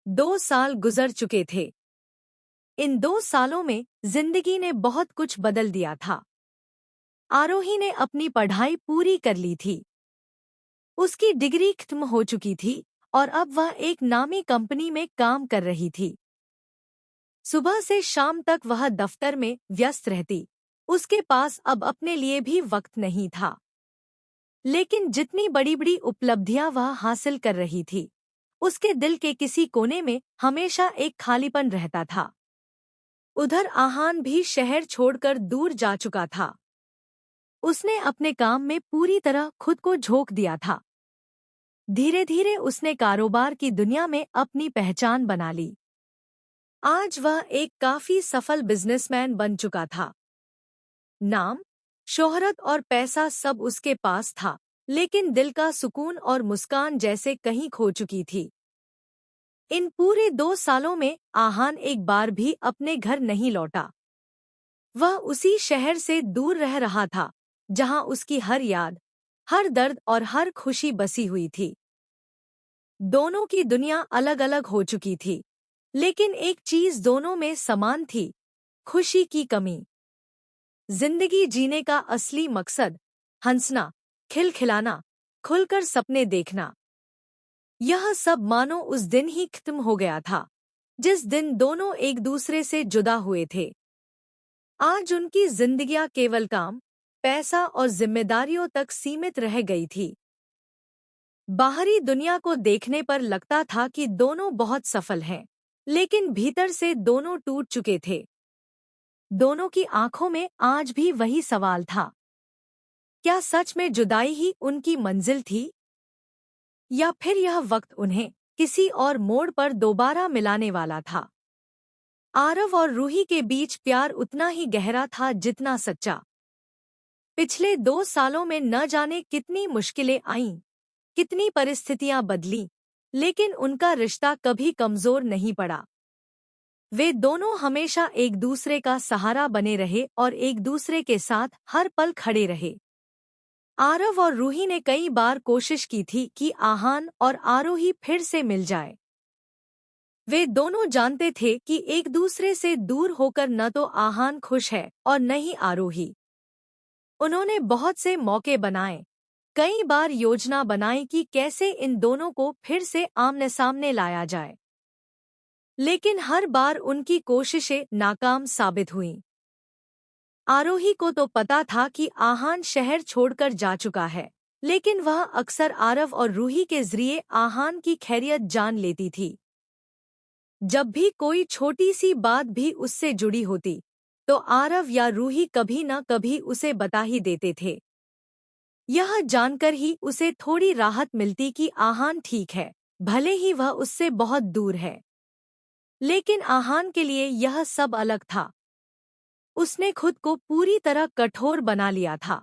2 साल गुजर चुके थे। इन 2 सालों में जिंदगी ने बहुत कुछ बदल दिया था। आरोही ने अपनी पढ़ाई पूरी कर ली थी। उसकी डिग्री खत्म हो चुकी थी और अब वह एक नामी कंपनी में काम कर रही थी। सुबह से शाम तक वह दफ्तर में व्यस्त रहती। उसके पास अब अपने लिए भी वक्त नहीं था। लेकिन जितनी बड़ी बड़ी उपलब्धियां वह हासिल कर रही थी, उसके दिल के किसी कोने में हमेशा एक खालीपन रहता था। उधर आहान भी शहर छोड़कर दूर जा चुका था। उसने अपने काम में पूरी तरह खुद को झोंक दिया था। धीरे धीरे उसने कारोबार की दुनिया में अपनी पहचान बना ली। आज वह एक काफी सफल बिजनेसमैन बन चुका था। नाम, शोहरत और पैसा सब उसके पास था, लेकिन दिल का सुकून और मुस्कान जैसे कहीं खो चुकी थी। इन पूरे 2 सालों में आहान एक बार भी अपने घर नहीं लौटा। वह उसी शहर से दूर रह रहा था, जहां उसकी हर याद, हर दर्द और हर खुशी बसी हुई थी। दोनों की दुनिया अलग अलग हो चुकी थी, लेकिन एक चीज दोनों में समान थी: खुशी की कमी। जिंदगी जीने का असली मकसद हंसना, खिलखिलाना, खुलकर सपने देखना। यह सब मानो उस दिन ही खत्म हो गया था, जिस दिन दोनों एक दूसरे से जुदा हुए थे। आज उनकी जिंदगियां केवल काम, पैसा और जिम्मेदारियों तक सीमित रह गई थी। बाहरी दुनिया को देखने पर लगता था कि दोनों बहुत सफल हैं, लेकिन भीतर से दोनों टूट चुके थे। दोनों की आंखों में आज भी वही सवाल था: क्या सच में जुदाई ही उनकी मंजिल थी, या फिर यह वक्त उन्हें किसी और मोड़ पर दोबारा मिलाने वाला था? आरव और रूही के बीच प्यार उतना ही गहरा था जितना सच्चा। पिछले 2 सालों में न जाने कितनी मुश्किलें आईं, कितनी परिस्थितियां बदलीं, लेकिन उनका रिश्ता कभी कमजोर नहीं पड़ा। वे दोनों हमेशा एक दूसरे का सहारा बने रहे और एक दूसरे के साथ हर पल खड़े रहे। आरव और रूही ने कई बार कोशिश की थी कि आहान और आरोही फिर से मिल जाए। वे दोनों जानते थे कि एक दूसरे से दूर होकर न तो आहान खुश है और न ही आरोही। उन्होंने बहुत से मौके बनाए, कई बार योजना बनाई कि कैसे इन दोनों को फिर से आमने सामने लाया जाए, लेकिन हर बार उनकी कोशिशें नाकाम साबित हुईं। आरोही को तो पता था कि आहान शहर छोड़कर जा चुका है, लेकिन वह अक्सर आरव और रूही के जरिए आहान की खैरियत जान लेती थी। जब भी कोई छोटी सी बात भी उससे जुड़ी होती, तो आरव या रूही कभी न कभी उसे बता ही देते थे। यह जानकर ही उसे थोड़ी राहत मिलती कि आहान ठीक है, भले ही वह उससे बहुत दूर है। लेकिन आहान के लिए यह सब अलग था। उसने खुद को पूरी तरह कठोर बना लिया था।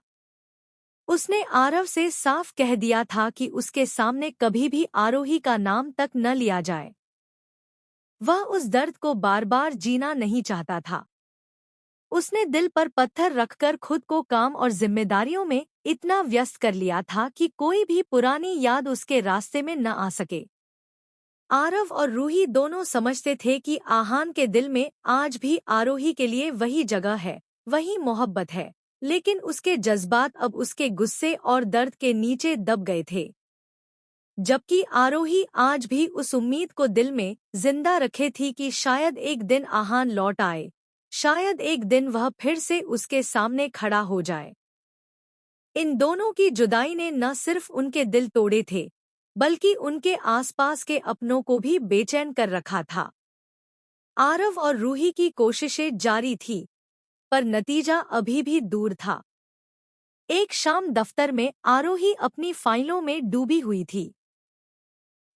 उसने आरव से साफ कह दिया था कि उसके सामने कभी भी आरोही का नाम तक न लिया जाए। वह उस दर्द को बार बार जीना नहीं चाहता था। उसने दिल पर पत्थर रखकर खुद को काम और जिम्मेदारियों में इतना व्यस्त कर लिया था कि कोई भी पुरानी याद उसके रास्ते में न आ सके। आरव और रूही दोनों समझते थे कि आहान के दिल में आज भी आरोही के लिए वही जगह है, वही मोहब्बत है, लेकिन उसके जज्बात अब उसके गुस्से और दर्द के नीचे दब गए थे। जबकि आरोही आज भी उस उम्मीद को दिल में जिंदा रखे थी कि शायद एक दिन आहान लौट आए, शायद एक दिन वह फिर से उसके सामने खड़ा हो जाए। इन दोनों की जुदाई ने न सिर्फ उनके दिल तोड़े थे, बल्कि उनके आसपास के अपनों को भी बेचैन कर रखा था। आरव और रूही की कोशिशें जारी थी, पर नतीजा अभी भी दूर था। एक शाम दफ्तर में आरोही अपनी फाइलों में डूबी हुई थी।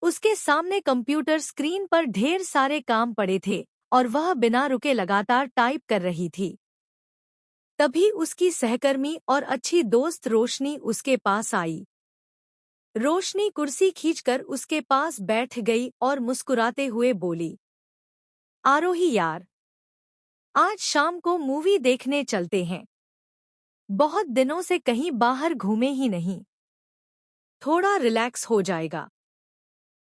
उसके सामने कंप्यूटर स्क्रीन पर ढेर सारे काम पड़े थे और वह बिना रुके लगातार टाइप कर रही थी। तभी उसकी सहकर्मी और अच्छी दोस्त रोशनी उसके पास आई। रोशनी कुर्सी खींचकर उसके पास बैठ गई और मुस्कुराते हुए बोली, आरोही यार, आज शाम को मूवी देखने चलते हैं। बहुत दिनों से कहीं बाहर घूमे ही नहीं। थोड़ा रिलैक्स हो जाएगा।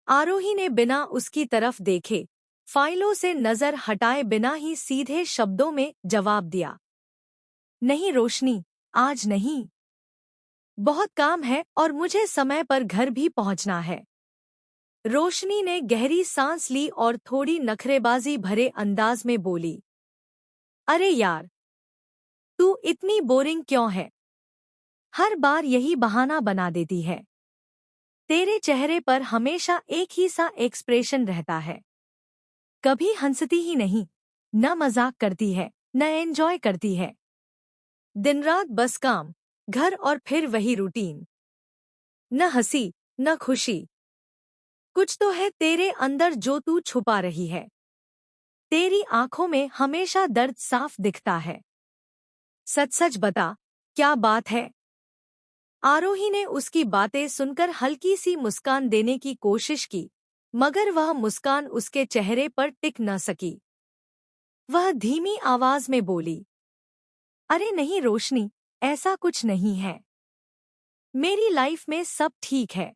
आरोही ने बिना उसकी तरफ देखे फाइलों से नजर हटाए बिना ही सीधे शब्दों में जवाब दिया, नहीं रोशनी, आज नहीं। बहुत काम है और मुझे समय पर घर भी पहुंचना है। रोशनी ने गहरी सांस ली और थोड़ी नखरेबाजी भरे अंदाज में बोली, अरे यार, तू इतनी बोरिंग क्यों है? हर बार यही बहाना बना देती है। तेरे चेहरे पर हमेशा एक ही सा एक्सप्रेशन रहता है। कभी हंसती ही नहीं, न मजाक करती है, न एंजॉय करती है। दिन रात बस काम, घर और फिर वही रूटीन। न हंसी, न खुशी। कुछ तो है तेरे अंदर जो तू छुपा रही है। तेरी आंखों में हमेशा दर्द साफ दिखता है। सच सच बता, क्या बात है? आरोही ने उसकी बातें सुनकर हल्की सी मुस्कान देने की कोशिश की, मगर वह मुस्कान उसके चेहरे पर टिक न सकी। वह धीमी आवाज में बोली, अरे नहीं रोशनी, ऐसा कुछ नहीं है। मेरी लाइफ में सब ठीक है।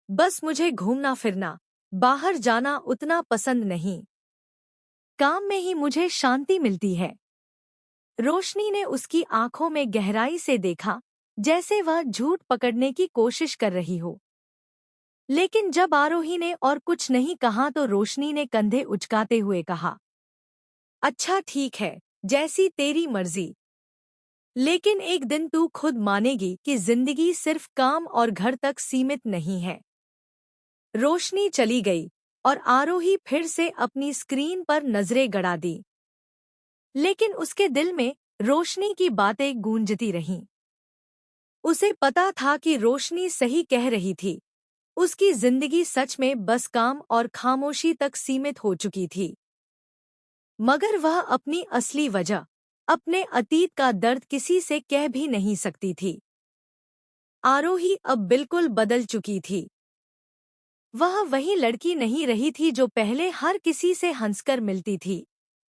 बस मुझे घूमना फिरना, बाहर जाना उतना पसंद नहीं। काम में ही मुझे शांति मिलती है। रोशनी ने उसकी आंखों में गहराई से देखा, जैसे वह झूठ पकड़ने की कोशिश कर रही हो। लेकिन जब आरोही ने और कुछ नहीं कहा तो रोशनी ने कंधे उचकाते हुए कहा, अच्छा ठीक है, जैसी तेरी मर्जी। लेकिन एक दिन तू खुद मानेगी कि जिंदगी सिर्फ काम और घर तक सीमित नहीं है। रोशनी चली गई और आरोही फिर से अपनी स्क्रीन पर नजरें गड़ा दी। लेकिन उसके दिल में रोशनी की बातें गूंजती रहीं। उसे पता था कि रोशनी सही कह रही थी। उसकी जिंदगी सच में बस काम और खामोशी तक सीमित हो चुकी थी। मगर वह अपनी असली वजह, अपने अतीत का दर्द किसी से कह भी नहीं सकती थी। आरोही अब बिल्कुल बदल चुकी थी। वह वही लड़की नहीं रही थी जो पहले हर किसी से हंसकर मिलती थी,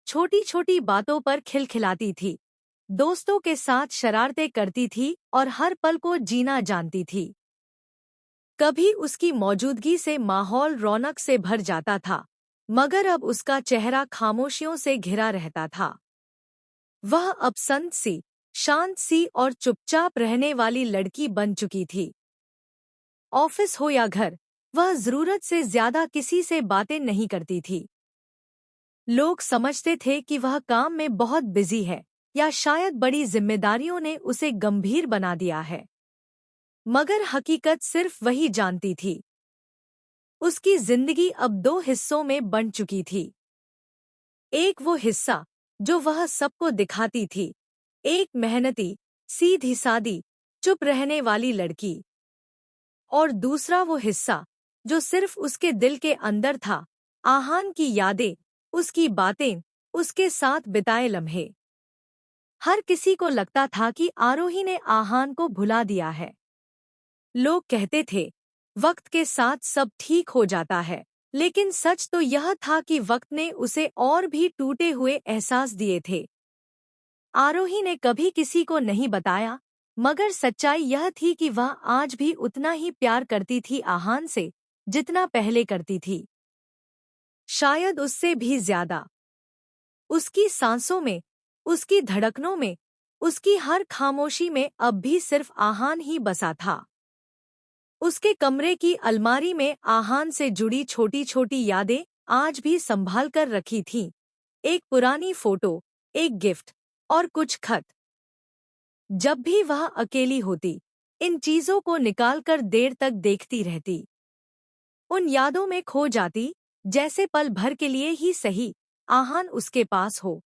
छोटी छोटी बातों पर खिलखिलाती थी, दोस्तों के साथ शरारतें करती थी और हर पल को जीना जानती थी। कभी उसकी मौजूदगी से माहौल रौनक से भर जाता था, मगर अब उसका चेहरा खामोशियों से घिरा रहता था। वह अब शांत सी और चुपचाप रहने वाली लड़की बन चुकी थी। ऑफिस हो या घर, वह जरूरत से ज्यादा किसी से बातें नहीं करती थी। लोग समझते थे कि वह काम में बहुत बिजी है या शायद बड़ी जिम्मेदारियों ने उसे गंभीर बना दिया है। मगर हकीकत सिर्फ वही जानती थी। उसकी जिंदगी अब दो हिस्सों में बंट चुकी थी। एक वो हिस्सा जो वह सबको दिखाती थी, एक मेहनती, सीधी सादी, चुप रहने वाली लड़की। और दूसरा वो हिस्सा जो सिर्फ उसके दिल के अंदर था, आहान की यादें, उसकी बातें, उसके साथ बिताए लम्हे। हर किसी को लगता था कि आरोही ने आहान को भुला दिया है। लोग कहते थे, वक्त के साथ सब ठीक हो जाता है, लेकिन सच तो यह था कि वक्त ने उसे और भी टूटे हुए एहसास दिए थे। आरोही ने कभी किसी को नहीं बताया, मगर सच्चाई यह थी कि वह आज भी उतना ही प्यार करती थी आहान से, जितना पहले करती थी। शायद उससे भी ज्यादा। उसकी सांसों में, उसकी धड़कनों में, उसकी हर खामोशी में अब भी सिर्फ आहान ही बसा था। उसके कमरे की अलमारी में आहान से जुड़ी छोटी छोटी यादें आज भी संभाल कर रखी थीं। एक पुरानी फोटो, एक गिफ्ट और कुछ खत। जब भी वह अकेली होती, इन चीजों को निकालकर देर तक देखती रहती। उन यादों में खो जाती, जैसे पल भर के लिए ही सही, आहान उसके पास हो।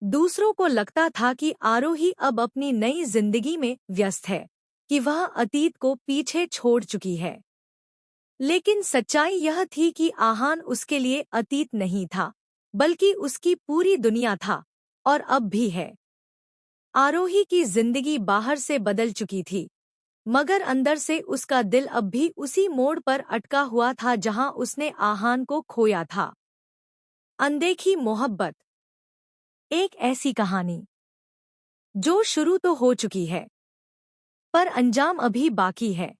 दूसरों को लगता था कि आरोही अब अपनी नई जिंदगी में व्यस्त है, कि वह अतीत को पीछे छोड़ चुकी है। लेकिन सच्चाई यह थी कि आहान उसके लिए अतीत नहीं था, बल्कि उसकी पूरी दुनिया था, और अब भी है। आरोही की जिंदगी बाहर से बदल चुकी थी, मगर अंदर से उसका दिल अब भी उसी मोड़ पर अटका हुआ था जहां उसने आहान को खोया था। अनदेखी मोहब्बत। एक ऐसी कहानी जो शुरू तो हो चुकी है, पर अंजाम अभी बाकी है।